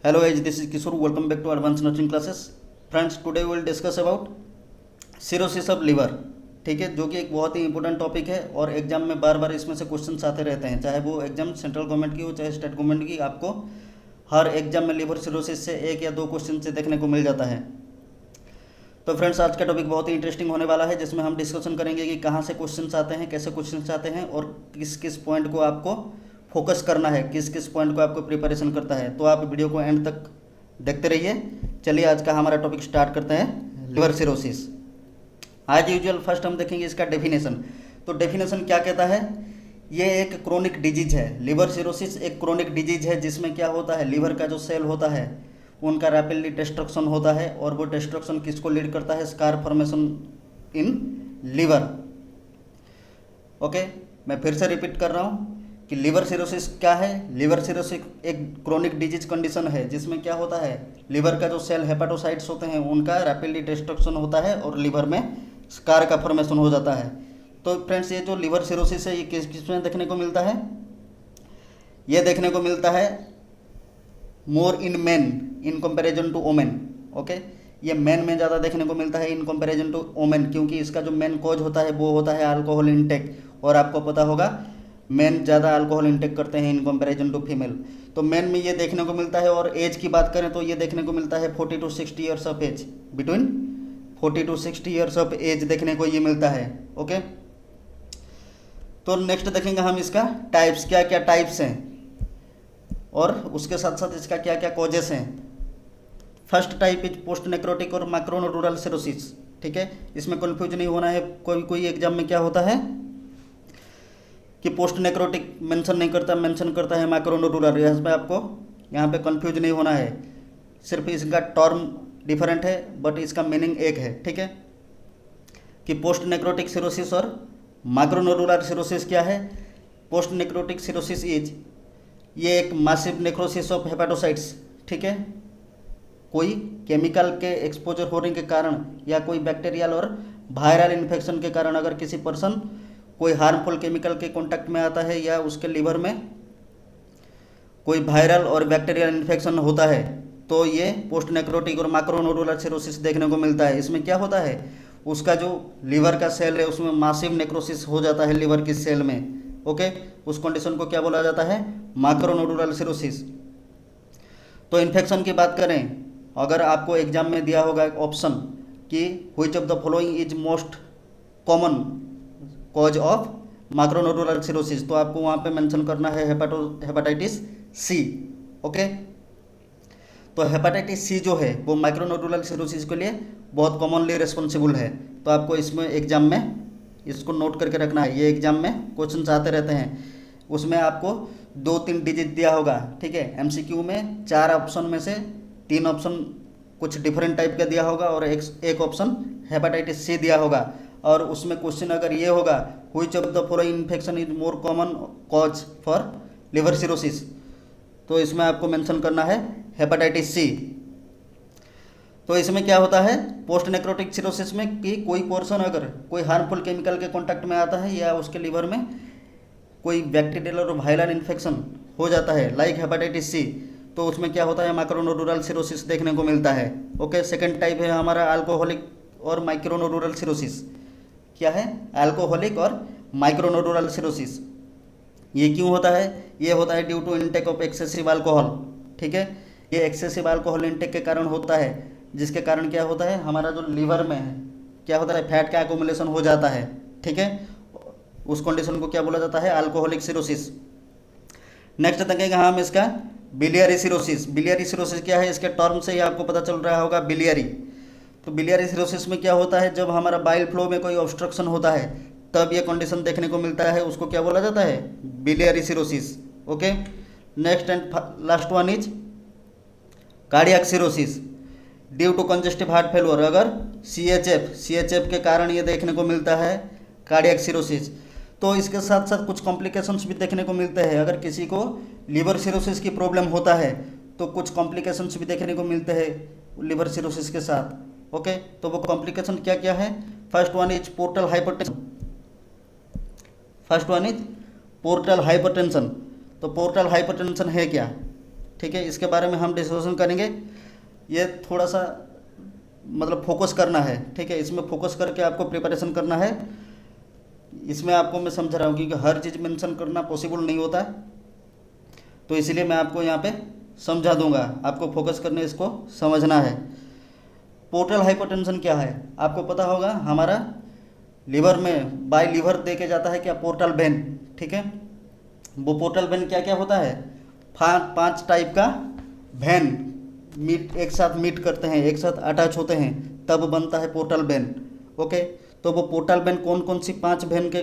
Hello guys, this is Kishore. Welcome back to Advanced Nursing Classes. Friends, today we will discuss about cirrhosis of liver. ठीक है, जो कि एक बहुत ही important topic है और एग्जाम में बार बार इसमें से क्वेश्चन आते रहते हैं, चाहे वो एग्जाम सेंट्रल गवर्नमेंट की हो चाहे स्टेट गवर्नमेंट की। आपको हर एग्जाम में लिवर सिरोसिस से एक या दो क्वेश्चन से देखने को मिल जाता है। तो फ्रेंड्स, आज का टॉपिक बहुत ही इंटरेस्टिंग होने वाला है, जिसमें हम डिस्कशन करेंगे कि कहाँ से क्वेश्चन आते हैं, कैसे क्वेश्चन आते हैं और किस किस पॉइंट को आपको फोकस करना है, किस किस पॉइंट को आपको प्रिपरेशन करता है। तो आप वीडियो को एंड तक देखते रहिए। चलिए आज का हमारा टॉपिक स्टार्ट करते हैं, लिवर सिरोसिस। आज यूजुअल फर्स्ट हम देखेंगे इसका डेफिनेशन। तो डेफिनेशन क्या कहता है, ये एक क्रोनिक डिजीज है। लिवर सिरोसिस एक क्रोनिक डिजीज है जिसमें क्या होता है, लिवर का जो सेल होता है उनका रैपिडली डिस्ट्रक्शन होता है और वो डिस्ट्रक्शन किसको लीड करता है, scar formation in liver. Okay, मैं फिर से रिपीट कर रहा हूँ कि लिवर सिरोसिस क्या है। लिवर सिरोसिस एक क्रोनिक डिजीज कंडीशन है जिसमें क्या होता है, लिवर का जो सेल हेपाटोसाइट्स होते हैं उनका रैपिडली डिस्ट्रक्शन होता है और लिवर में स्कार का फॉर्मेशन हो जाता है। तो फ्रेंड्स, ये जो लिवर सिरोसिस है ये किस किस में देखने को मिलता है, ये देखने को मिलता है more in man in comparison to women. Okay, ये मैन में ज़्यादा देखने को मिलता है इन कंपैरिजन टू वोमेन, क्योंकि इसका जो मेन कॉज होता है वो होता है अल्कोहल इंटेक। और आपको पता होगा मेन ज़्यादा अल्कोहल इंटेक करते हैं इन कंपैरिजन टू फीमेल। तो मेन में ये देखने को मिलता है। और एज की बात करें तो ये देखने को मिलता है 40 to 60 years of age, between 40 to 60 years of age देखने को ये मिलता है। ओके, तो नेक्स्ट देखेंगे हम इसका टाइप्स, क्या क्या टाइप्स हैं और उसके साथ साथ इसका क्या क्या कॉजेस हैं। First type is post necrotic और मैक्रोनोडुरल सिरोसिस। ठीक है, इसमें कंफ्यूज नहीं होना है। कोई कोई एग्जाम में क्या होता है कि पोस्ट नेक्रोटिक मेंशन नहीं करता, मेंशन करता है मैक्रोनोडुलर। यहाँ पे आपको यहाँ पे कंफ्यूज नहीं होना है, सिर्फ इसका टर्म डिफरेंट है बट इसका मीनिंग एक है। ठीक है, कि पोस्ट नेक्रोटिक सिरोसिस और मैक्रोनोडुलर सिरोसिस क्या है। पोस्ट नेक्रोटिक सिरोसिस इज ये एक मासिव नेक्रोसिस ऑफ हेपाटोसाइट्स। ठीक है, कोई केमिकल के एक्सपोजर होने के कारण या कोई बैक्टीरियल और वायरल इन्फेक्शन के कारण अगर किसी पर्सन कोई हार्मफुल केमिकल के कांटेक्ट में आता है या उसके लिवर में कोई वायरल और बैक्टीरियल इन्फेक्शन होता है तो ये पोस्ट नेक्रोटिक और मैक्रोनोडुलर सिरोसिस देखने को मिलता है। इसमें क्या होता है, उसका जो लिवर का सेल है उसमें मासिव नेक्रोसिस हो जाता है लिवर की सेल में। ओके, उस कंडीशन को क्या बोला जाता है, मैक्रोनोडुलर सिरोसिस। तो इन्फेक्शन की बात करें, अगर आपको एग्जाम में दिया होगा ऑप्शन कि which of the following is most common cause of macronodular cirrhosis, तो आपको वहाँ पे मेंशन करना है हेपाटाइटिस सी। ओके, तो हेपाटाइटिस सी जो है वो मैक्रोनोडुलर सिरोसिस के लिए बहुत कॉमनली रिस्पॉन्सिबल है। तो आपको इसमें एग्जाम में इसको नोट करके रखना है, ये एग्जाम में क्वेश्चन आते रहते हैं। उसमें आपको 2-3 डिजिट दिया होगा। ठीक है, एमसीक्यू में 4 ऑप्शन में से 3 ऑप्शन कुछ डिफरेंट टाइप का दिया होगा और एक ऑप्शन हेपाटाइटिस सी दिया होगा। और उसमें क्वेश्चन अगर ये होगा which of the following infection is more common cause for liver cirrhosis, तो इसमें आपको मेंशन करना है हेपाटाइटिस सी। तो इसमें क्या होता है पोस्ट नेक्रोटिक सिरोसिस में कि कोई पर्सन अगर कोई हार्मफुल केमिकल के कांटेक्ट में आता है या उसके लिवर में कोई बैक्टीरियल और वायरल इन्फेक्शन हो जाता है लाइक हेपाटाइटिस सी, तो उसमें क्या होता है मैक्रोनोडुलर सिरोसिस देखने को मिलता है। ओके, सेकंड टाइप है हमारा अल्कोहलिक और माइक्रोनोडुलर सिरोसिस। क्या है, अल्कोहलिक और माइक्रोनोडुलर सिरोसिस। ये क्यों होता है, ये होता है due to intake of excessive alcohol. ठीक है, ये एक्सेसिव अल्कोहल इनटेक के कारण होता है, जिसके कारण क्या होता है हमारा जो लिवर में है क्या होता है फैट का एक्युमुलेशन हो जाता है। ठीक है, उस कंडीशन को क्या बोला जाता है, अल्कोहलिक सिरोसिस। नेक्स्ट देखेंगे हम इसका बिलियरी सिरोसिस। बिलियरी सिरोसिस क्या है, इसके टर्म से ही आपको पता चल रहा होगा बिलियरी। तो बिलियरी सिरोसिस में क्या होता है, जब हमारा बाइल फ्लो में कोई ऑब्स्ट्रक्शन होता है तब ये कंडीशन देखने को मिलता है, उसको क्या बोला जाता है, biliary cirrhosis. Okay, next and last one is cardiac cirrhosis due to congestive heart failure. अगर सीएचएफ के कारण ये देखने को मिलता है कार्डियक सिरोसिस। तो इसके साथ साथ कुछ कॉम्प्लिकेशंस भी देखने को मिलते हैं। अगर किसी को लिवर सिरोसिस की प्रॉब्लम होता है तो कुछ कॉम्प्लिकेशंस भी देखने को मिलते हैं लिवर सिरोसिस के साथ। ओके, तो वो कॉम्प्लिकेशन क्या क्या है, first one is portal hypertension. तो पोर्टल हाइपरटेंशन है क्या, ठीक है, इसके बारे में हम डिस्कशन करेंगे। ये थोड़ा सा मतलब फोकस करना है, ठीक है, इसमें फोकस करके आपको प्रिपरेशन करना है। इसमें आपको मैं समझा रहा हूँ क्योंकि हर चीज़ मेंशन करना पॉसिबल नहीं होता है, तो इसलिए मैं आपको यहाँ पे समझा दूंगा, आपको फोकस करने इसको समझना है। पोर्टल हाइपरटेंशन क्या है आपको पता होगा, हमारा लीवर में बाय लीवर दे के जाता है क्या, पोर्टल वेन, ठीक है। वो पोर्टल वेन क्या क्या होता है, पांच टाइप का वेन मीट एक साथ मीट करते हैं, एक साथ अटैच होते हैं, तब बनता है पोर्टल वेन। ओके, तो वो पोर्टल वेन कौन कौन सी 5 वेन के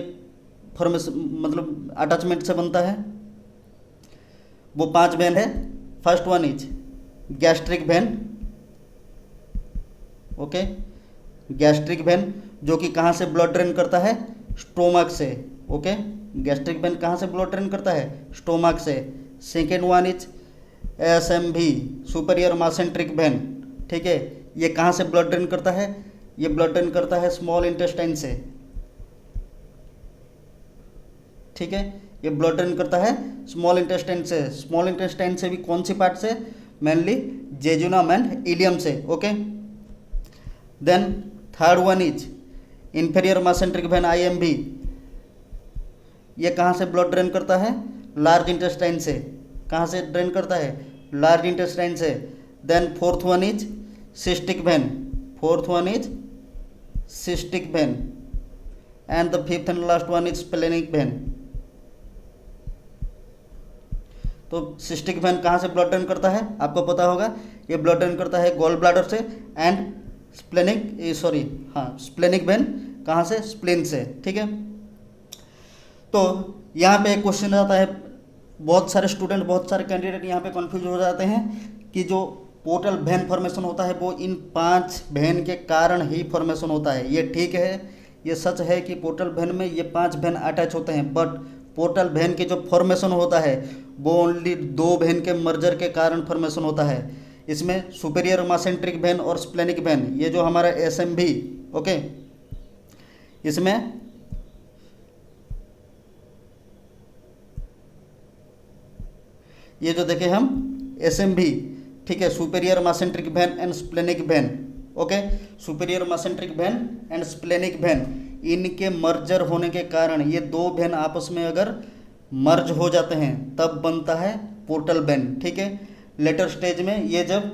फॉर्मेशन मतलब अटैचमेंट से बनता है, वो 5 वेन है। First one is gastric when. Okay, gastric when जो कि कहाँ से ब्लड ड्रेन करता है, स्टोमक से। ओके, गैस्ट्रिक वेन कहाँ से ब्लड ड्रेन करता है, स्टोमक से। Second one is ASMV, superior mesenteric vein, ठीक है, ये कहाँ से ब्लड ड्रेन करता है, ये ब्लड ड्रेन करता है स्मॉल इंटेस्टाइन से, ठीक है, ये ब्लड ड्रेन करता है स्मॉल इंटेस्टाइन से। स्मॉल इंटेस्टाइन से भी कौन सी पार्ट से, मेनली जेजुनम एंड इलियम से। Okay, then third one is inferior mesenteric vein IMV, ये कहाँ से ब्लड ड्रेन करता है, लार्ज इंटेस्टाइन से। कहाँ से ड्रेन करता है, लार्ज इंटेस्टाइन से। Then fourth one is cystic vein, fourth one is cystic vein, and the fifth and last one is splenic vein. तो सिस्टिक वेन कहाँ से ब्लड ड्रेन करता है आपको पता होगा, ये ब्लड ड्रेन करता है गॉल ब्लैडर से। एंड स्प्लेनिक वेन कहाँ से, स्प्लीन से, ठीक है। तो यहाँ पे एक क्वेश्चन आता है, बहुत सारे स्टूडेंट, बहुत सारे कैंडिडेट यहाँ पे कंफ्यूज हो जाते हैं कि जो पोर्टल वेन फॉर्मेशन होता है वो इन 5 वेन के कारण ही फॉर्मेशन होता है। ये ठीक है, ये सच है कि पोर्टल वेन में ये 5 वेन अटैच होते हैं, बट पोर्टल वेन के जो फॉर्मेशन होता है वो ओनली 2 वेन के मर्जर के कारण फॉर्मेशन होता है। इसमें सुपीरियर मासेंट्रिक वेन और स्प्लेनिक वेन, ये जो हमारा ASMV, ओके, इसमें ये जो देखें हम ASMV, ठीक है, superior mesenteric vein and splenic vein. Okay, superior mesenteric vein and splenic vein, इनके मर्जर होने के कारण ये 2 वेन आपस में अगर मर्ज हो जाते हैं तब बनता है पोर्टल वेन, ठीक है। लेटर स्टेज में ये जब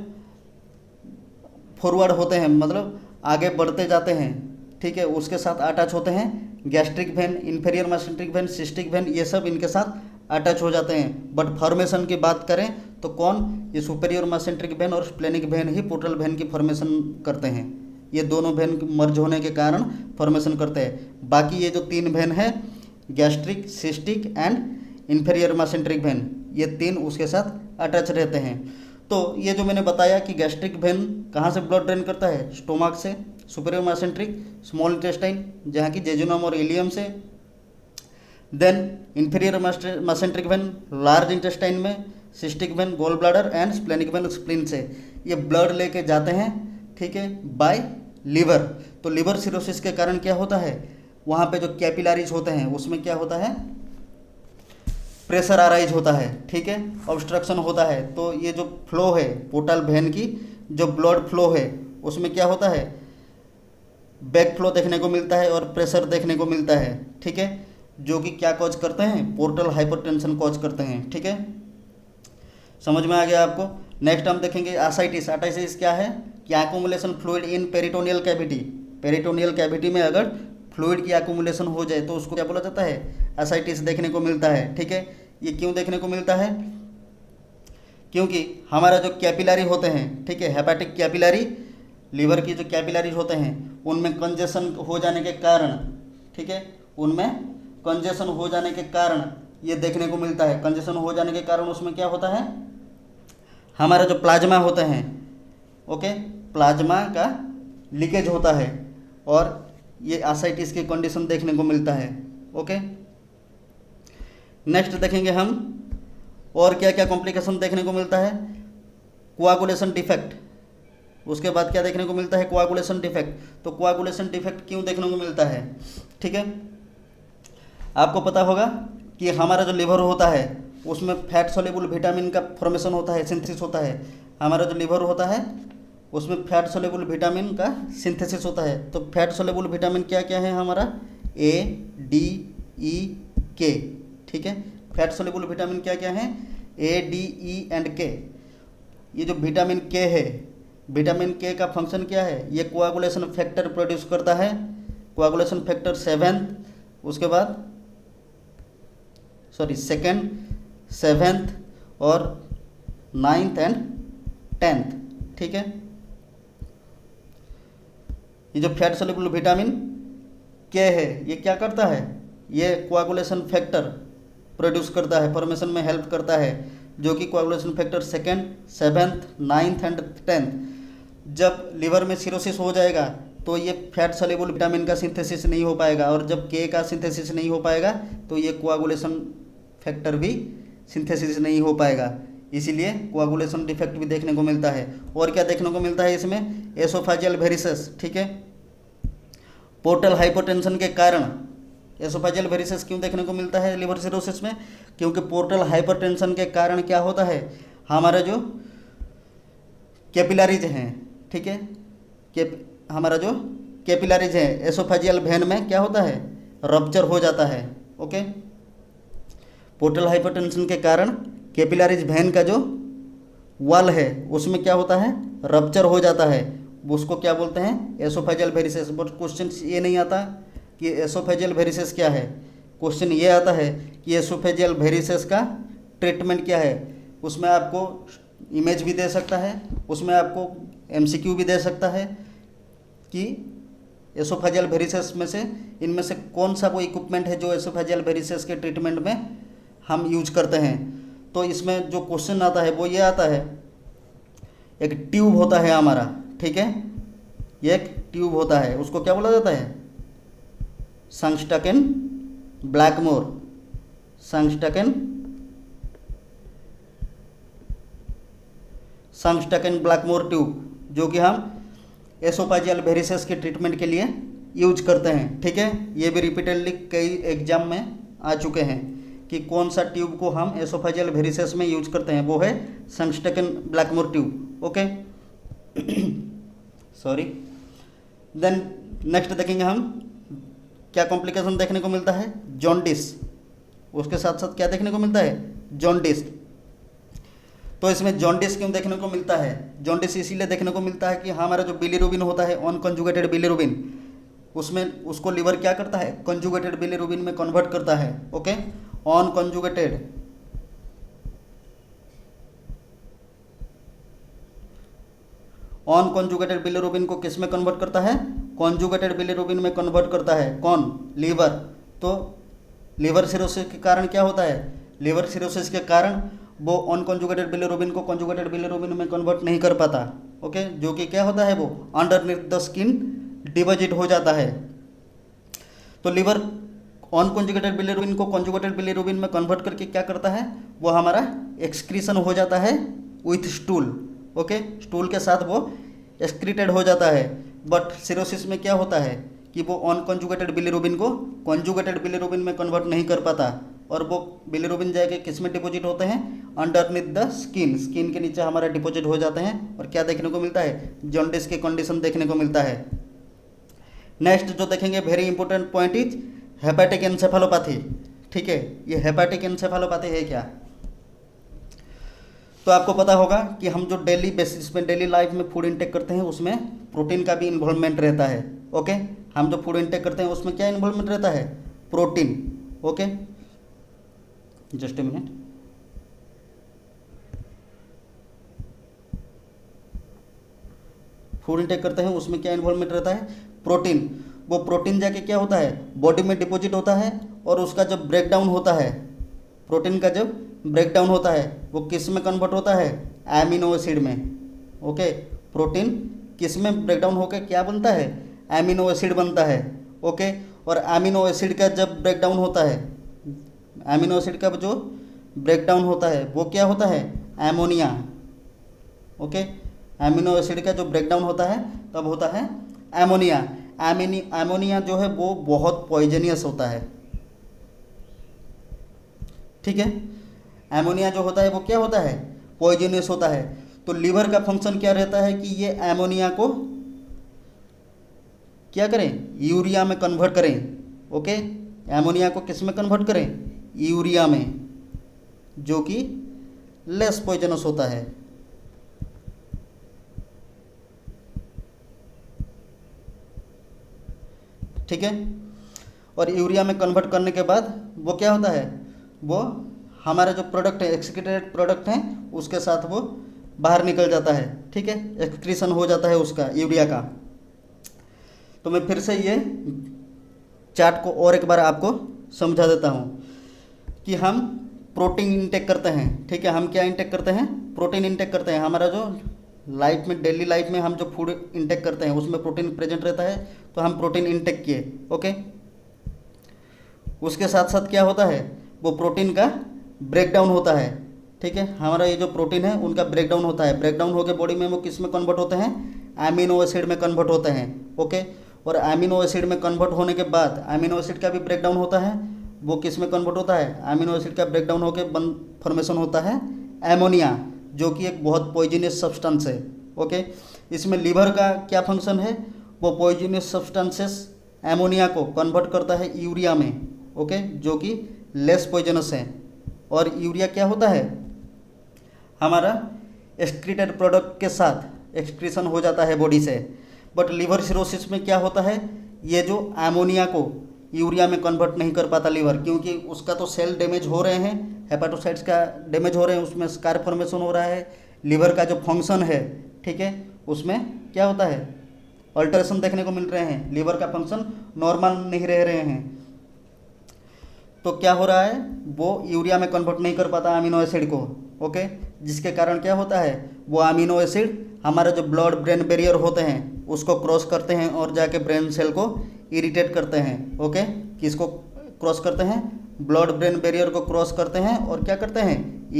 फॉरवर्ड होते हैं मतलब आगे बढ़ते जाते हैं, ठीक है, उसके साथ अटैच होते हैं gastric vein, inferior mesenteric vein, cystic vein, ये सब इनके साथ अटैच हो जाते हैं। बट फॉर्मेशन की बात करें तो कौन, ये सुपीरियर मासेंट्रिक वेन और splenic when he portal vein की फॉर्मेशन करते हैं। ये दोनों वेन मर्ज होने के कारण फॉर्मेशन करते हैं। बाकी ये जो 3 वेन है, gastric, cystic and inferior mesenteric vein, ये 3 उसके साथ अटैच रहते हैं। तो ये जो मैंने बताया कि गैस्ट्रिक वेन कहाँ से ब्लड ड्रेन करता है, स्टोमक से। सुपीरियर मासेंट्रिक स्मॉल इंटेस्टाइन जहाँ की जेजुनम और इलियम से। Then inferior mesenteric vein large intestine में, cystic vein gall bladder and splenic vein spleen से। ये ब्लड लेके जाते हैं, ठीक है, बाय लीवर। तो लीवर सिरोसिस के कारण क्या होता है, वहाँ पे जो कैपिलरीज होते हैं उसमें क्या होता है, प्रेशर अराइज होता है, ठीक है, ऑब्स्ट्रक्शन होता है। तो ये जो फ्लो है पोर्टल वेन की, जो ब्लड फ्लो है उसमें क्या होता है, बैक फ्लो देखने को मिलता है और प्रेशर देखने को मिलता है, ठीक है, जो कि क्या कॉज करते हैं, पोर्टल हाइपरटेंशन कॉज करते हैं, ठीक है। समझ में आ गया आपको। नेक्स्ट हम देखेंगे आसाइटिस। आसाइटिस क्या है कि accumulation fluid in peritoneal cavity. Peritoneal cavity में अगर फ्लूइड की एक्यूमुलेशन हो जाए तो उसको क्या बोला जाता है, आसाइटिस देखने को मिलता है, ठीक है। ये क्यों देखने को मिलता है, क्योंकि हमारा जो कैपिलरी होते हैं, ठीक है, हेपेटिक कैपिलरी, लीवर की जो कैपिलरीज होते हैं उनमें कंजेशन हो जाने के कारण, ठीक है, उनमें कंजेशन हो जाने के कारण ये देखने को मिलता है। कंजेशन हो जाने के कारण उसमें क्या होता है, हमारा जो प्लाज्मा होते हैं, ओके, प्लाज्मा का लीकेज होता है और ये आसाइटिस की कंडीशन देखने को मिलता है, ओके। नेक्स्ट देखेंगे हम और क्या क्या कॉम्प्लिकेशन देखने को मिलता है, कोआगुलेशन डिफेक्ट। उसके बाद क्या देखने को मिलता है, कोआगुलेशन डिफेक्ट। तो कोआगुलेशन डिफेक्ट क्यों देखने को मिलता है, ठीक है, आपको पता होगा कि हमारा जो लीवर होता है उसमें फैट सोल्यूबल विटामिन का फॉर्मेशन होता है, सिंथेसिस होता है। हमारा जो लिवर होता है उसमें फैट सोल्यूबल विटामिन का सिंथेसिस होता है। तो फैट सोल्यूबल विटामिन क्या क्या है हमारा, A, D, E, K, ठीक है। फैट सोल्यूबल विटामिन क्या क्या है, A, D, E and K। ये जो विटामिन K है, विटामिन K का फंक्शन क्या है, ये कोआगुलेशन फैक्टर प्रोड्यूस करता है, कोआगुलेशन फैक्टर 7th, उसके बाद सेकेंड, 7th और 9th एंड 10th, ठीक है। ये जो फैट सोल्यूबल विटामिन K है ये क्या करता है, ये कोआगुलेशन फैक्टर प्रोड्यूस करता है, फॉर्मेशन में हेल्प करता है, जो कि coagulation factor 2nd, 7th, 9th and 10th। जब लिवर में सिरोसिस हो जाएगा तो ये फैट सोल्यूबल विटामिन का सिंथेसिस नहीं हो पाएगा, और जब K का सिंथेसिस नहीं हो पाएगा तो ये कोआगुलेशन फैक्टर भी सिंथेसिस नहीं हो पाएगा, इसीलिए कोआगुलेशन डिफेक्ट भी देखने को मिलता है। और क्या देखने को मिलता है इसमें, एसोफेजियल वेरिसेस, ठीक है। पोर्टल हाइपोटेंशन के कारण एसोफेजियल वेरिसेस क्यों देखने को मिलता है लिवर सिरोसिस में, क्योंकि पोर्टल हाइपरटेंशन के कारण क्या होता है, हमारा जो कैपिलरीज हैं, ठीक है, हमारा जो कैपिलरीज है एसोफेजियल वेन में क्या होता है, रप्चर हो जाता है, ओके। पोर्टल हाइपरटेंशन के कारण कैपिलरीज वेन का जो वॉल है उसमें क्या होता है, रप्चर हो जाता है, उसको क्या बोलते हैं, एसोफेजियल वेरिसेस। बट क्वेश्चन ये नहीं आता कि एसोफेजियल वेरिसेस क्या है, क्वेश्चन ये आता है कि एसोफेजियल वेरिसेस का ट्रीटमेंट क्या है। उसमें आपको इमेज भी दे सकता है, उसमें आपको MCQ भी दे सकता है कि एसोफेजियल वेरिसेस में से इनमें से कौन सा वो इक्विपमेंट है जो एसोफेजियल वेरिसेस के ट्रीटमेंट में हम यूज करते हैं। तो इसमें जो क्वेश्चन आता है वो ये आता है, एक ट्यूब होता है हमारा, ठीक है, ये एक ट्यूब होता है, उसको क्या बोला जाता है, संस्टकन ब्लैकमोर, संस्टकन ब्लैकमोर ट्यूब, जो कि हम एसोफेजियल वेरिसेस के ट्रीटमेंट के लिए यूज करते हैं, ठीक है। ये भी रिपीटेडली कई एग्जाम में आ चुके हैं कि कौन सा ट्यूब को हम एसोफेजियल वेरिसेस में यूज करते हैं, वो है Sengstaken Blakemore tube, okay. Sorry. Then next देखेंगे हम क्या कॉम्प्लिकेशन देखने को मिलता है, जॉन्डिस, उसके साथ साथ क्या देखने को मिलता है, जॉन्डिस। तो इसमें जॉन्डिस क्यों देखने को मिलता है, जॉन्डिस इसीलिए देखने को मिलता है कि हमारा जो बिलीरुबिन होता है, अनकंजुगेटेड बिलीरुबिन, उसमें उसको लिवर क्या करता है, कंजुगेटेड बिलीरुबिन में कन्वर्ट करता है, ओके। अनकंजुगेटेड बिलीरुबिन को किस में कन्वर्ट करता है, कंजुगेटेड बिलीरुबिन में कन्वर्ट करता है, कौन, लिवर। तो लिवर सिरोसिस के कारण क्या होता है, लिवर सिरोसिस के कारण वो अनकंजुगेटेड बिलीरुबिन को कंजुगेटेड बिलीरुबिन में कन्वर्ट नहीं कर पाता, ओके, जो कि क्या होता है, वो अंडरनीथ द स्किन डिपॉजिट हो जाता है। तो लिवर अनकंजुगेटेड बिलीरुबिन को कंजुगेटेड बिलीरुबिन में कन्वर्ट करके क्या करता है, वो हमारा एक्सक्रीशन हो जाता है विथ स्टूल, ओके, स्टूल के साथ वो एक्सक्रीटेड हो जाता है। बट सिरोसिस में क्या होता है कि वो अनकंजुगेटेड बिलीरुबिन को कंजुगेटेड बिलीरुबिन में कन्वर्ट नहीं कर पाता, और वो बिलीरुबिन जाके किस में डिपॉजिट होते हैं, अंडरनीथ द स्किन, स्किन के नीचे हमारा डिपॉजिट हो जाते हैं, और क्या देखने को मिलता है, जॉन्डिस की कंडीशन देखने को मिलता है। नेक्स्ट जो देखेंगे, very important point is hepatic encephalopathy, ठीक है। ये हेपेटिक एन्सेफेलोपैथी है क्या, तो आपको पता होगा कि हम जो डेली बेसिस पे डेली लाइफ में फूड इंटेक करते हैं उसमें प्रोटीन का भी इन्वॉल्वमेंट रहता है, ओके। हम जो फूड इंटेक करते हैं उसमें क्या इन्वॉल्वमेंट रहता है, protein, okay. Just a minute. Food intake करते हैं उसमें क्या इन्वॉल्वमेंट रहता है, प्रोटीन। वो प्रोटीन जाके क्या होता है, बॉडी में डिपॉजिट होता है, और उसका जब ब्रेक डाउन होता है, प्रोटीन का जब ब्रेक डाउन होता है वो किस में कन्वर्ट होता है, एमिनो एसिड में, ओके। प्रोटीन किस में ब्रेक डाउन होकर क्या बनता है, एमिनो एसिड बनता है, ओके। और एमिनो एसिड का जब ब्रेक डाउन होता है, एमिनो एसिड का जो ब्रेक डाउन होता है वो क्या होता है, एमोनिया, ओके। एमिनो एसिड का जो ब्रेक डाउन होता है तब होता है एमोनिया। एमोनिया जो है वो बहुत पॉइजनियस होता है, ठीक है। एमोनिया जो होता है वो क्या होता है, पॉइजनस होता है। तो लीवर का फंक्शन क्या रहता है कि ये एमोनिया को क्या करें, यूरिया में कन्वर्ट करें। ओके, एमोनिया को किस में कन्वर्ट करें, यूरिया में, जो कि लेस पॉइजनस होता है। ठीक है, और यूरिया में कन्वर्ट करने के बाद वो क्या होता है, वो हमारा जो प्रोडक्ट है, एक्सक्रीटेड प्रोडक्ट है, उसके साथ वो बाहर निकल जाता है। ठीक है, एक्सक्रीशन हो जाता है उसका, यूरिया का। तो मैं फिर से ये चार्ट को और एक बार आपको समझा देता हूँ कि हम प्रोटीन इंटेक करते हैं। ठीक है, हम क्या इंटेक करते हैं, प्रोटीन इंटेक करते हैं। हमारा जो लाइफ में, डेली लाइफ में हम जो फूड इंटेक करते हैं उसमें प्रोटीन प्रेजेंट रहता है, तो हम प्रोटीन इंटेक किए। ओके, उसके साथ साथ क्या होता है, वो प्रोटीन का ब्रेकडाउन होता है। ठीक है, हमारा ये जो प्रोटीन है उनका ब्रेकडाउन होता है। ब्रेकडाउन होकर बॉडी में वो किस में कन्वर्ट होते हैं, एमिनो एसिड में कन्वर्ट होते हैं। ओके, और एमिनो एसिड में कन्वर्ट होने के बाद एमिनो एसिड का भी ब्रेकडाउन होता है, वो किस में कन्वर्ट होता है, एमिनो एसिड का ब्रेकडाउन होकर फॉर्मेशन होता है एमोनिया, जो कि एक बहुत पॉइजनस सब्सटेंस है। ओके, इसमें लीवर का क्या फंक्शन है, वो पॉइजनस सब्सटेंसेस एमोनिया को कन्वर्ट करता है यूरिया में। ओके, जो कि लेस पॉइजनस है। और यूरिया क्या होता है, हमारा एक्सक्रीटेड प्रोडक्ट के साथ एक्सक्रीशन हो जाता है बॉडी से। बट लीवर सिरोसिस में क्या होता है, ये जो एमोनिया को यूरिया में कन्वर्ट नहीं कर पाता लीवर, क्योंकि उसका तो सेल डैमेज हो रहे हैं, हेपाटोसाइट्स का डैमेज हो रहे हैं, उसमें स्कार फॉर्मेशन हो रहा है। लीवर का जो फंक्शन है, ठीक है, उसमें क्या होता है, अल्टरेशन देखने को मिल रहे हैं, लीवर का फंक्शन नॉर्मल नहीं रह रहे हैं। तो क्या हो रहा है, वो यूरिया में कन्वर्ट नहीं कर पाता अमीनो एसिड को। ओके, जिसके कारण क्या होता है, वो अमीनो एसिड हमारा जो ब्लड ब्रेन बैरियर होते हैं उसको क्रॉस करते हैं और जाके ब्रेन सेल को इरिटेट करते हैं। ओके, किसको क्रॉस करते हैं, ब्लड ब्रेन बैरियर को क्रॉस करते हैं और क्या करते हैं,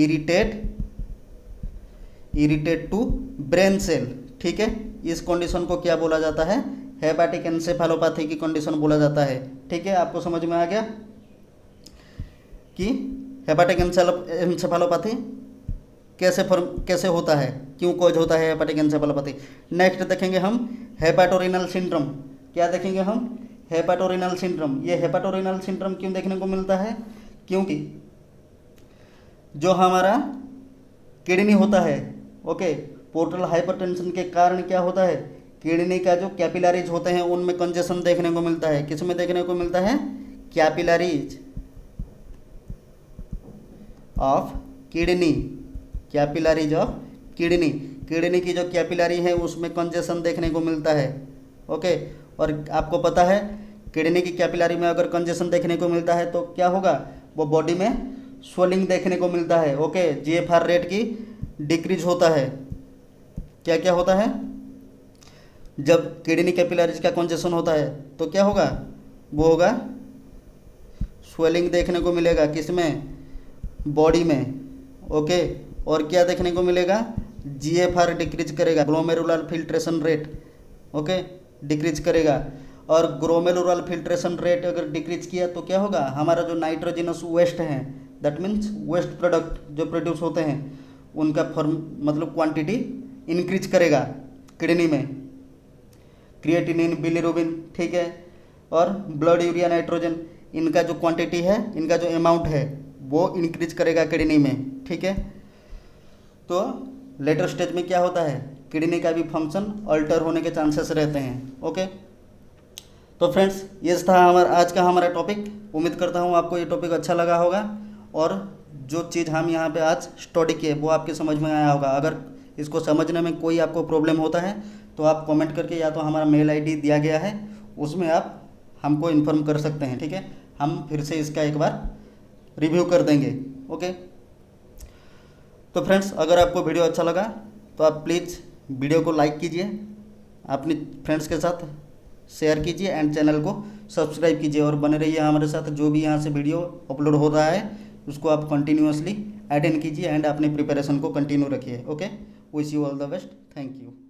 इरिटेट टू ब्रेन सेल। ठीक है, इस कंडीशन को क्या बोला जाता है, हेपाटिक एन्सेफेलोपैथी की कंडीशन बोला जाता है। ठीक है, आपको समझ में आ गया कि हेपाटिक एन्सेफेलोपैथी कैसे होता है, क्यों कॉज होता है हेपाटिक एन्सेफेलोपैथी। नेक्स्ट देखेंगे हम हेपाटोरिनल सिंड्रोम। क्या देखेंगे हम, हेपाटोरिनल सिंड्रोम। ये हेपाटोरिनल सिंड्रोम क्यों देखने को मिलता है, क्योंकि जो हमारा किडनी होता है, ओके, पोर्टल हाइपरटेंशन के कारण क्या होता है, किडनी का जो कैपिलरीज होते हैं उनमें कंजेशन देखने को मिलता है। किस में देखने को मिलता है, capillaries of kidney, capillaries of kidney. Kidney की जो कैपिलरी है उसमें कंजेशन देखने को मिलता है। ओके, और आपको पता है किडनी की कैपिलरी में अगर कंजेशन देखने को मिलता है तो क्या होगा, वो बॉडी में स्वेलिंग देखने को मिलता है। ओके, जीएफआर रेट की डिक्रीज होता है। क्या क्या होता है, जब किडनी कैपिलरीज का कंजेशन होता है तो क्या होगा, वो होगा स्वेलिंग देखने को मिलेगा, किसमें, बॉडी में। ओके, और क्या देखने को मिलेगा, जीएफआर डिक्रीज करेगा, glomerular filtration rate, okay, decrease करेगा। और ग्लोमेरुलर फिल्ट्रेशन रेट अगर डिक्रीज किया तो क्या होगा, हमारा जो नाइट्रोजिनस वेस्ट है, दैट मीन्स वेस्ट प्रोडक्ट जो प्रोड्यूस होते हैं उनका मतलब क्वांटिटी इंक्रीज करेगा किडनी में, क्रिएटिनिन, बिलिरुबिन, ठीक है, और ब्लड यूरिया नाइट्रोजन, इनका जो क्वांटिटी है, इनका जो अमाउंट है वो इंक्रीज करेगा किडनी में। ठीक है, तो लेटर स्टेज में क्या होता है, किडनी का भी फंक्शन अल्टर होने के चांसेस रहते हैं। ओके, तो फ्रेंड्स ये था आज का हमारा टॉपिक। उम्मीद करता हूँ आपको ये टॉपिक अच्छा लगा होगा और जो चीज़ हम यहाँ पे आज स्टडी किए वो आपके समझ में आया होगा। अगर इसको समझने में कोई आपको प्रॉब्लम होता है तो आप कमेंट करके, या तो हमारा मेल आईडी दिया गया है उसमें आप हमको इन्फॉर्म कर सकते हैं। ठीक है, हम फिर से इसका एक बार रिव्यू कर देंगे। ओके, तो फ्रेंड्स अगर आपको वीडियो अच्छा लगा तो आप प्लीज़ वीडियो को लाइक कीजिए, अपने फ्रेंड्स के साथ शेयर कीजिए एंड चैनल को सब्सक्राइब कीजिए और बने रहिए हमारे साथ। जो भी यहाँ से वीडियो अपलोड हो रहा है उसको आप कंटिन्यूअसली अटेंड कीजिए एंड अपनी प्रिपरेशन को कंटिन्यू रखिए। Okay, wish you all the best, thank you.